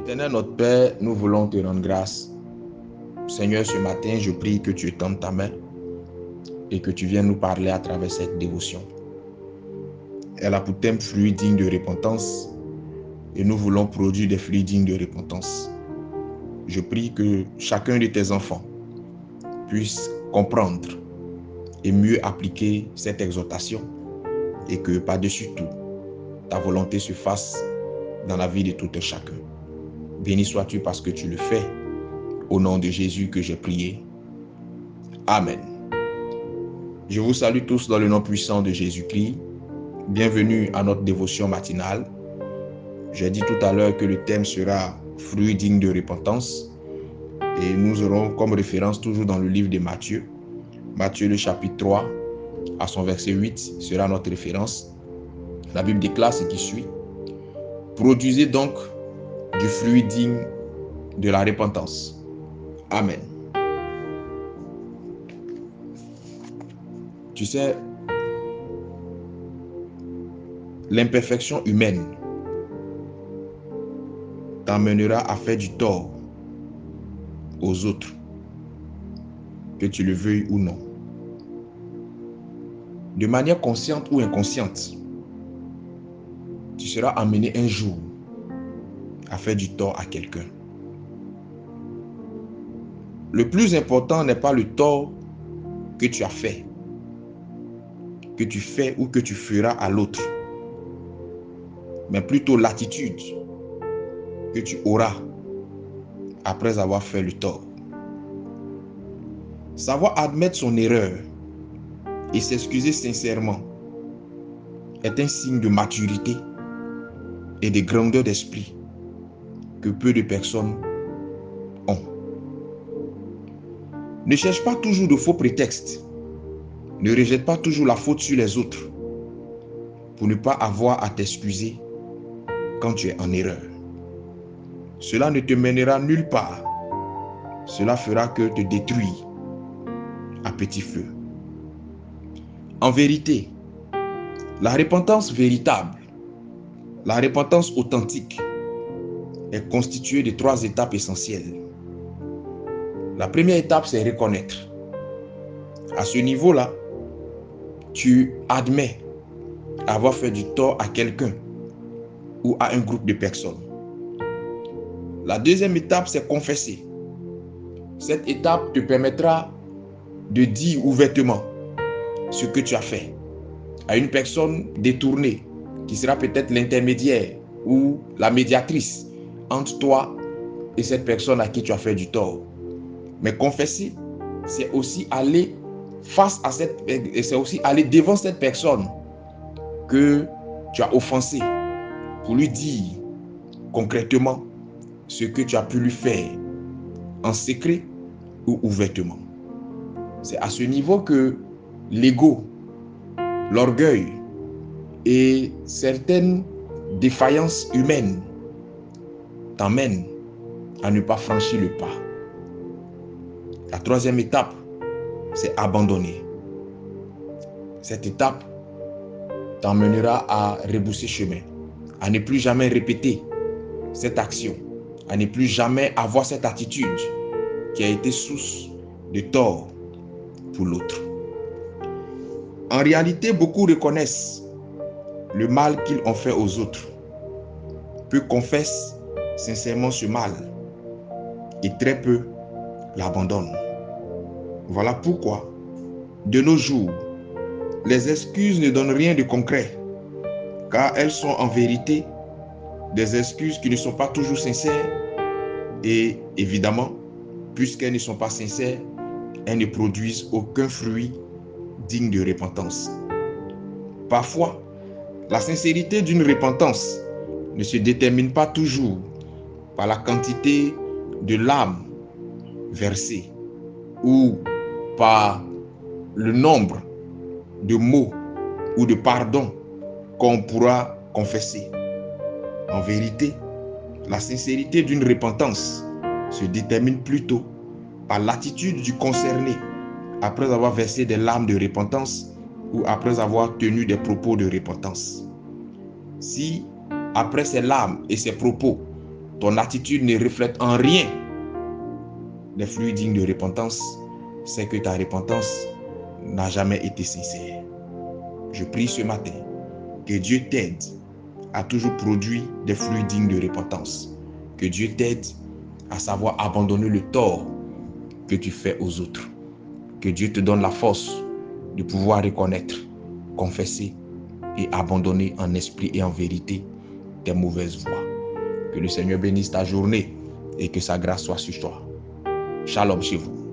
Éternel notre Père, nous voulons te rendre grâce. Seigneur, ce matin, je prie que tu étendes ta main et que tu viennes nous parler à travers cette dévotion. Elle a pour thème fruits dignes de repentance et nous voulons produire des fruits dignes de repentance. Je prie que chacun de tes enfants puisse comprendre et mieux appliquer cette exhortation et que par-dessus tout, ta volonté se fasse dans la vie de tout un chacun. Béni sois-tu parce que tu le fais. Au nom de Jésus que j'ai prié. Amen. Je vous salue tous dans le nom puissant de Jésus-Christ. Bienvenue à notre dévotion matinale. J'ai dit tout à l'heure que le thème sera fruits dignes de repentance. Et nous aurons comme référence toujours dans le livre de Matthieu. Matthieu le chapitre 3 à son verset 8 sera notre référence. La Bible déclare ce qui suit. Produisez donc du fruit digne de la repentance. Amen. Tu sais, l'imperfection humaine t'emmènera à faire du tort aux autres, que tu le veuilles ou non. De manière consciente ou inconsciente, tu seras amené un jour à faire du tort à quelqu'un. Le plus important n'est pas le tort que tu as fait, que tu fais ou que tu feras à l'autre, mais plutôt l'attitude que tu auras après avoir fait le tort. Savoir admettre son erreur et s'excuser sincèrement est un signe de maturité et de grandeur d'esprit que peu de personnes ont. Ne cherche pas toujours de faux prétextes. Ne rejette pas toujours la faute sur les autres pour ne pas avoir à t'excuser quand tu es en erreur. Cela ne te mènera nulle part. Cela fera que te détruire à petit feu. En vérité, la repentance véritable, la repentance authentique est constituée de 3 étapes essentielles. La première étape, c'est reconnaître. À ce niveau-là, tu admets avoir fait du tort à quelqu'un ou à un groupe de personnes. La deuxième étape, c'est confesser. Cette étape te permettra de dire ouvertement ce que tu as fait à une personne détournée qui sera peut-être l'intermédiaire ou la médiatrice entre toi et cette personne à qui tu as fait du tort. Mais confesser, c'est aussi aller c'est aussi aller devant cette personne que tu as offensé pour lui dire concrètement ce que tu as pu lui faire en secret ou ouvertement. C'est à ce niveau que l'ego, l'orgueil et certaines défaillances humaines t'emmènent à ne pas franchir le pas. La troisième étape, c'est abandonner. Cette étape t'emmènera à rebrousser chemin, à ne plus jamais répéter cette action, à ne plus jamais avoir cette attitude qui a été source de tort pour l'autre. En réalité, beaucoup reconnaissent le mal qu'ils ont fait aux autres, peu confessent sincèrement ce mal et très peu l'abandonnent. Voilà pourquoi, de nos jours, les excuses ne donnent rien de concret, car elles sont en vérité des excuses qui ne sont pas toujours sincères et évidemment, puisqu'elles ne sont pas sincères, elles ne produisent aucun fruit digne de repentance. Parfois, la sincérité d'une repentance ne se détermine pas toujours par la quantité de larmes versées ou par le nombre de mots ou de pardons qu'on pourra confesser. En vérité, la sincérité d'une repentance se détermine plutôt par l'attitude du concerné après avoir versé des larmes de repentance ou après avoir tenu des propos de repentance. Si, après ces larmes et ces propos, ton attitude ne reflète en rien les fruits dignes de repentance, c'est que ta repentance n'a jamais été sincère. Je prie ce matin que Dieu t'aide à toujours produire des fruits dignes de repentance. Que Dieu t'aide à savoir abandonner le tort que tu fais aux autres. Que Dieu te donne la force de pouvoir reconnaître, confesser et abandonner en esprit et en vérité tes mauvaises voies. Que le Seigneur bénisse ta journée et que sa grâce soit sur toi. Shalom chez vous.